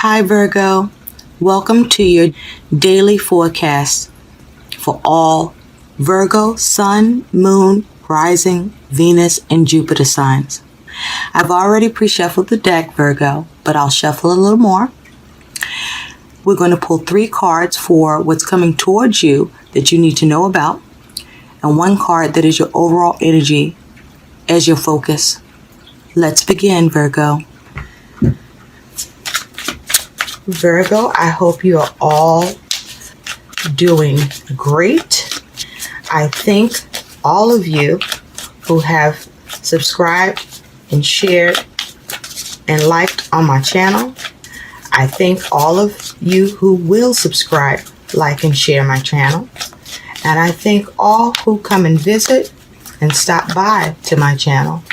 Hi Virgo, welcome to your daily forecast for all Virgo, Sun, Moon, Rising, Venus, and Jupiter signs. I've already pre-shuffled the deck, Virgo, but I'll shuffle a little more. We're going to pull 3 cards for what's coming towards you that you need to know about, and 1 card that is your overall energy as your focus. Let's begin, Virgo. Virgo, I hope you are all doing great. I thank all of you who have subscribed and shared and liked on my channel. I thank all of you who will subscribe, like, and share my channel. And I thank all who come and visit and stop by to my channel.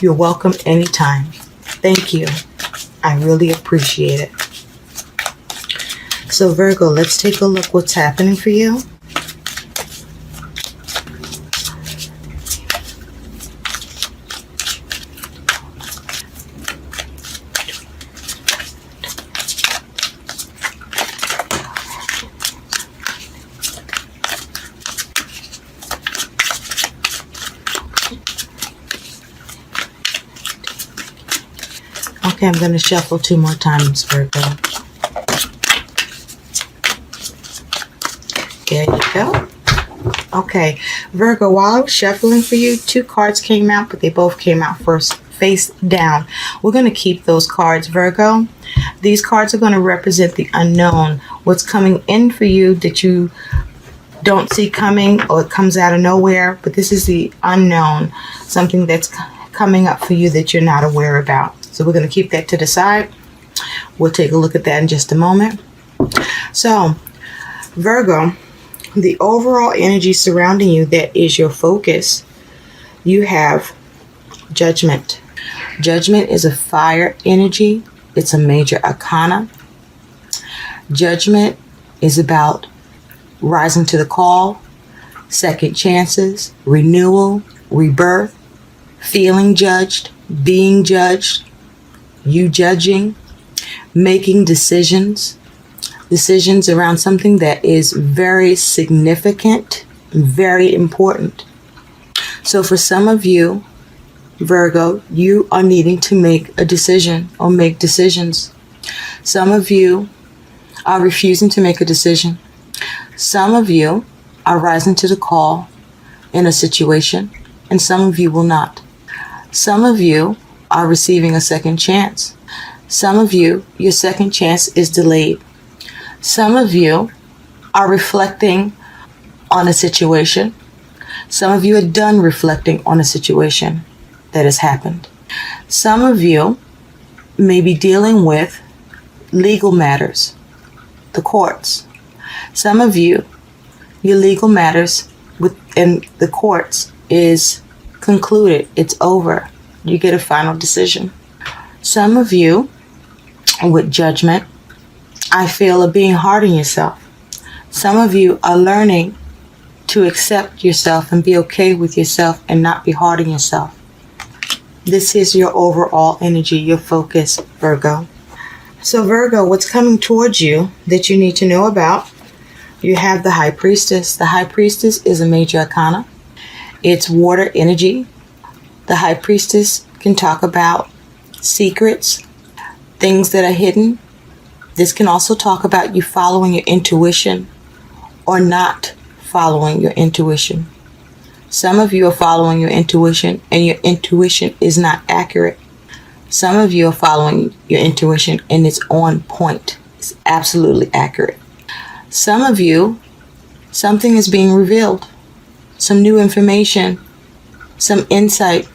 You're welcome anytime. Thank you. I really appreciate it. So Virgo, let's take a look what's happening for you. Okay, I'm going to shuffle 2 more times, Virgo. There you go. Okay, Virgo, while I was shuffling for you, 2 cards came out, but they both came out first face down. We're going to keep those cards, Virgo. These cards are going to represent the unknown, what's coming in for you that you don't see coming, or it comes out of nowhere, but this is the unknown, something that's coming up for you that you're not aware about. So we're going to keep that to the side. We'll take a look at that in just a moment. So, Virgo, the overall energy surrounding you that is your focus, you have Judgment. Judgment is a fire energy. It's a major arcana. Judgment is about rising to the call, second chances, renewal, rebirth, feeling judged, being judged, you judging, making decisions around something that is very significant, very important. So for some of you, Virgo, you are needing to make a decision or make decisions. Some of you are refusing to make a decision. Some of you are rising to the call in a situation, and some of you will not. Some of you are receiving a second chance. Some of you, your second chance is delayed. Some of you are reflecting on a situation. Some of you are done reflecting on a situation that has happened. Some of you may be dealing with legal matters, the courts. Some of you, your legal matters within the courts is concluded. It's over. You get a final decision. Some of you, with Judgment, I feel, are being hard on yourself. Some of you are learning to accept yourself and be okay with yourself and not be hard on yourself. This is your overall energy, your focus, Virgo. So Virgo, what's coming towards you that you need to know about? You have the High Priestess. The High Priestess is a major arcana. It's water energy. The High Priestess can talk about secrets, things that are hidden. This can also talk about you following your intuition or not following your intuition. Some of you are following your intuition and your intuition is not accurate. Some of you are following your intuition and it's on point. It's absolutely accurate. Some of you, something is being revealed. Some new information, some insight,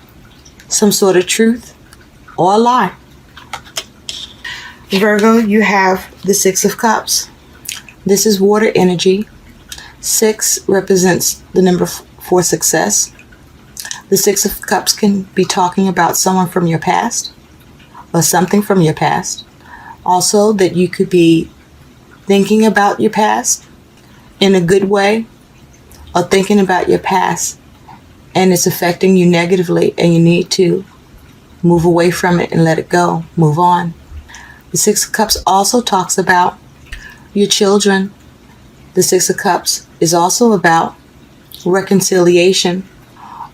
some sort of truth or a lie. Virgo, you have the 6 of Cups. This is water energy. 6 represents the number for success. The 6 of Cups can be talking about someone from your past or something from your past. Also, that you could be thinking about your past in a good way or thinking about your past and it's affecting you negatively and you need to move away from it and let it go. Move on. The Six of Cups also talks about your children. The Six of Cups is also about reconciliation,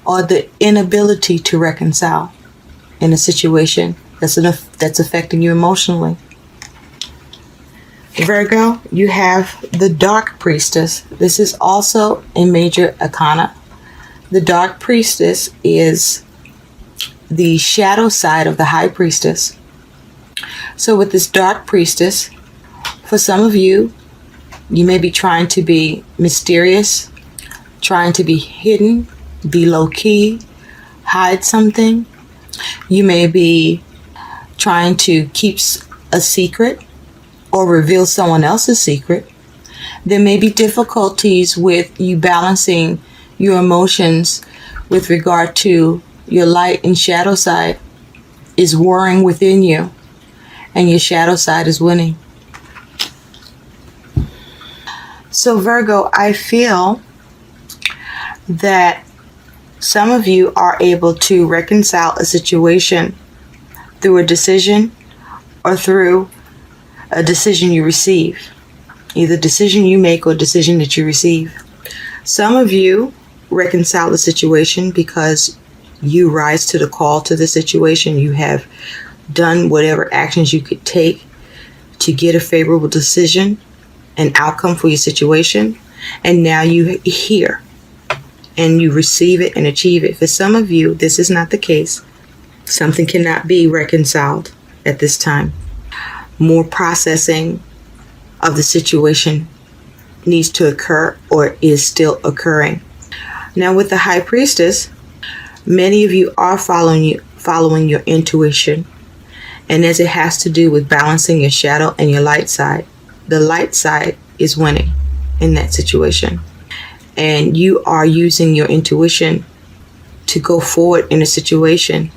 or the inability to reconcile in a situation that's affecting you emotionally. Virgo, you have the Dark Priestess. This is also a major arcana. The Dark Priestess is the shadow side of the High Priestess. So with this Dark Priestess, for some of you, you may be trying to be mysterious, trying to be hidden, be low-key, hide something. You may be trying to keep a secret or reveal someone else's secret. There may be difficulties with you balancing your emotions with regard to your light and shadow side is warring within you, and your shadow side is winning. So Virgo, I feel that some of you are able to reconcile a situation through a decision or through a decision you receive. Either decision you make or decision that you receive. Some of you reconcile the situation because you rise to the call to the situation. You have done whatever actions you could take to get a favorable decision, an outcome for your situation, and now you hear and you receive it and achieve it. For some of you, this is not the case. Something cannot be reconciled at this time. More processing of the situation needs to occur or is still occurring. Now with the High Priestess, many of you are following your intuition, and as it has to do with balancing your shadow and your light side, the light side is winning in that situation. And you are using your intuition to go forward in a situation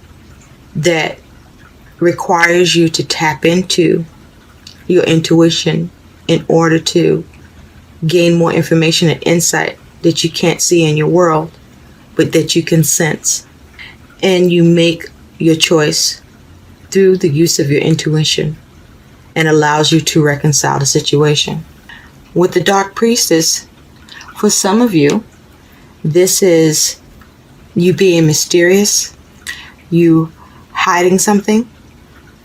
that requires you to tap into your intuition in order to gain more information and insight that you can't see in your world, but that you can sense. And you make your choice through the use of your intuition, and allows you to reconcile the situation. With the Dark Priestess, for some of you, this is you being mysterious, you hiding something,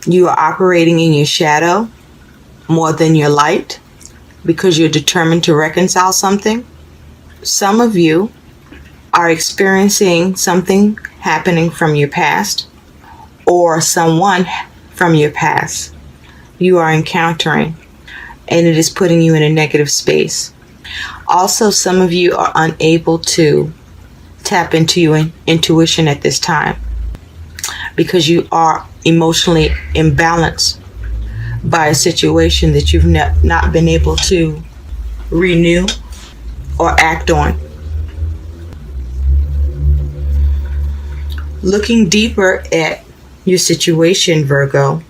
you are operating in your shadow more than your light because you're determined to reconcile something. Some of you are experiencing something happening from your past, or someone from your past you are encountering, and it is putting you in a negative space. Also, some of you are unable to tap into your intuition at this time because you are emotionally imbalanced by a situation that you've not been able to renew or act on. Looking deeper at your situation, Virgo,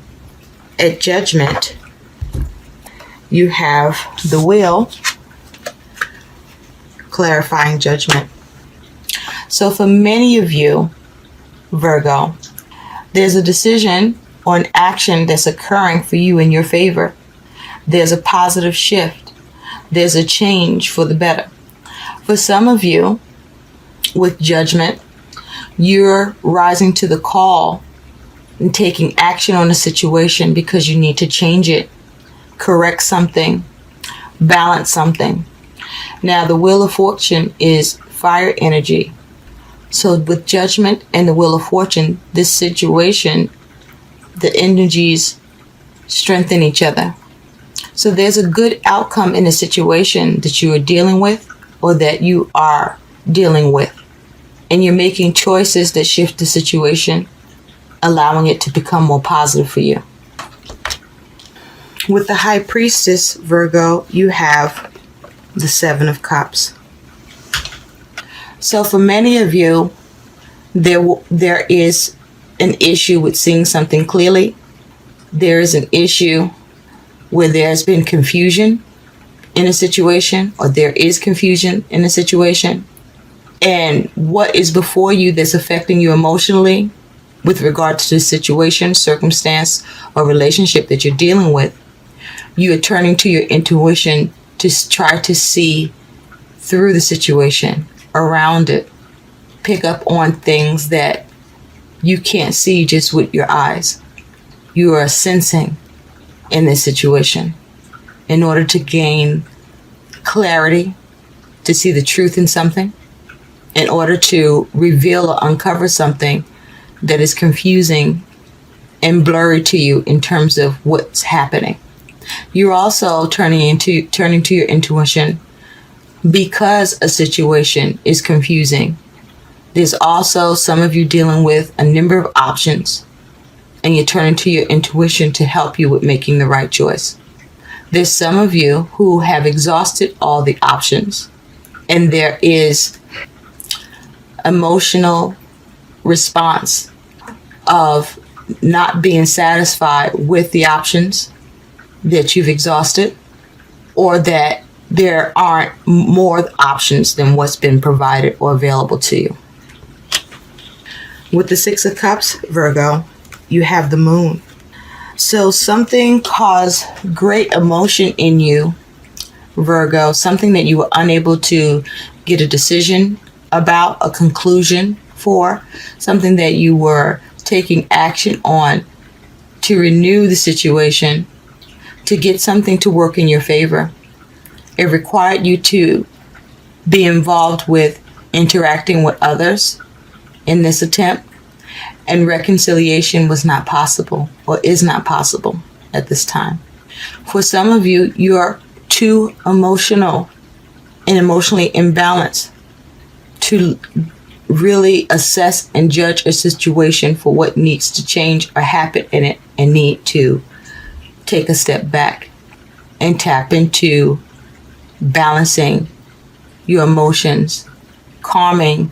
at Judgment, you have the Wheel, clarifying judgment. So for many of you, Virgo, there's a decision or an action that's occurring for you in your favor. There's a positive shift. There's a change for the better. For some of you, with Judgment, you're rising to the call and taking action on a situation because you need to change it, correct something, balance something. Now, the Wheel of Fortune is fire energy. So with Judgment and the Wheel of Fortune, this situation, the energies strengthen each other. So there's a good outcome in a situation that you are dealing with or that you are dealing with. And you're making choices that shift the situation, allowing it to become more positive for you. With the High Priestess, Virgo, you have the Seven of Cups. So for many of you, there is an issue with seeing something clearly. There is an issue where there's been confusion in a situation, or there is confusion in a situation. And what is before you that's affecting you emotionally with regard to the situation, circumstance, or relationship that you're dealing with. You are turning to your intuition to try to see through the situation, around it, pick up on things that you can't see just with your eyes. You are sensing in this situation in order to gain clarity, to see the truth in something, in order to reveal or uncover something that is confusing and blurry to you in terms of what's happening. You're also turning to your intuition because a situation is confusing. There's also some of you dealing with a number of options, and you're turning to your intuition to help you with making the right choice. There's some of you who have exhausted all the options, and there is emotional response of not being satisfied with the options that you've exhausted, or that there aren't more options than what's been provided or available to you. With the Six of Cups, Virgo, you have the Moon. So something caused great emotion in you, Virgo, something that you were unable to get a decision about, a conclusion for, something that you were taking action on to renew the situation, to get something to work in your favor. It required you to be involved with interacting with others in this attempt, and reconciliation was not possible, or is not possible at this time. For some of you, you're too emotional and emotionally imbalanced to really assess and judge a situation for what needs to change or happen in it, and need to take a step back and tap into balancing your emotions, calming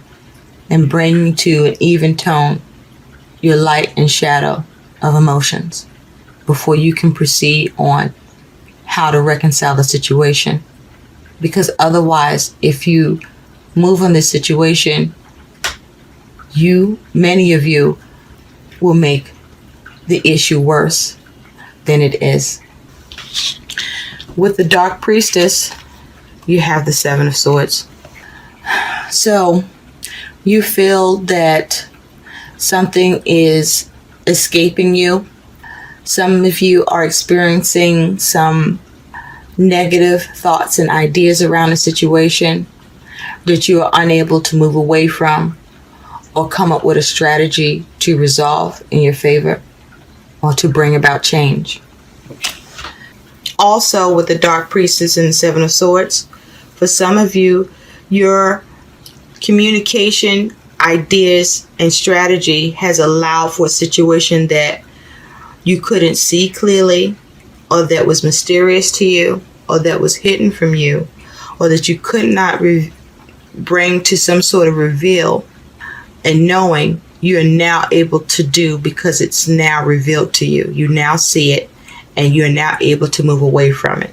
and bringing to an even tone your light and shadow of emotions before you can proceed on how to reconcile the situation. Because otherwise, if you move on this situation, many of you will make the issue worse than it is. With the Dark Priestess, you have the Seven of Swords. So you feel that something is escaping you. Some of you are experiencing some negative thoughts and ideas around a situation that you are unable to move away from or come up with a strategy to resolve in your favor or to bring about change. Also, with the Dark Priestess and the Seven of Swords, for some of you, your communication, ideas, and strategy has allowed for a situation that you couldn't see clearly, or that was mysterious to you, or that was hidden from you, or that you could not bring to some sort of reveal, and knowing you are now able to do because it's now revealed to you. You now see it, and you're now able to move away from it.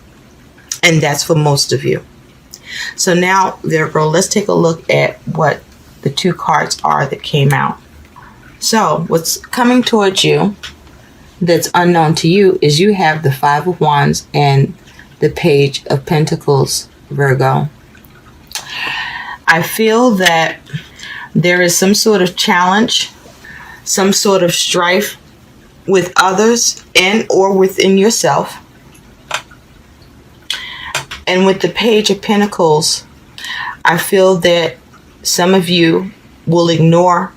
And that's for most of you. So now, Virgo, let's take a look at what the two cards are that came out. So what's coming towards you that's unknown to you is you have the Five of Wands and the Page of Pentacles, Virgo. I feel that there is some sort of challenge, some sort of strife with others and or within yourself. And with the Page of Pentacles, I feel that some of you will ignore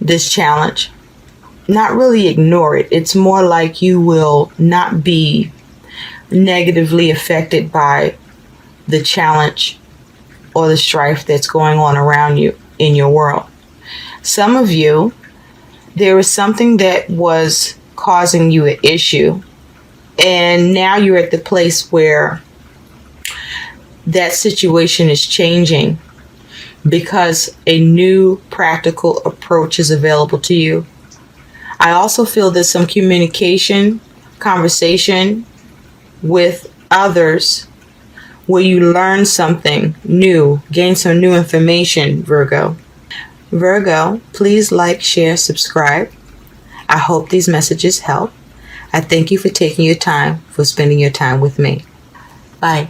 this challenge. Not really ignore it. It's more like you will not be negatively affected by the challenge or the strife that's going on around you in your world. Some of you, there is something that was causing you an issue, and now you're at the place where that situation is changing because a new practical approach is available to you. I also feel there's some communication, conversation with others where you learn something new, gain some new information, Virgo. Virgo, please like, share, subscribe. I hope these messages help. I thank you for taking your time, for spending your time with me. Bye.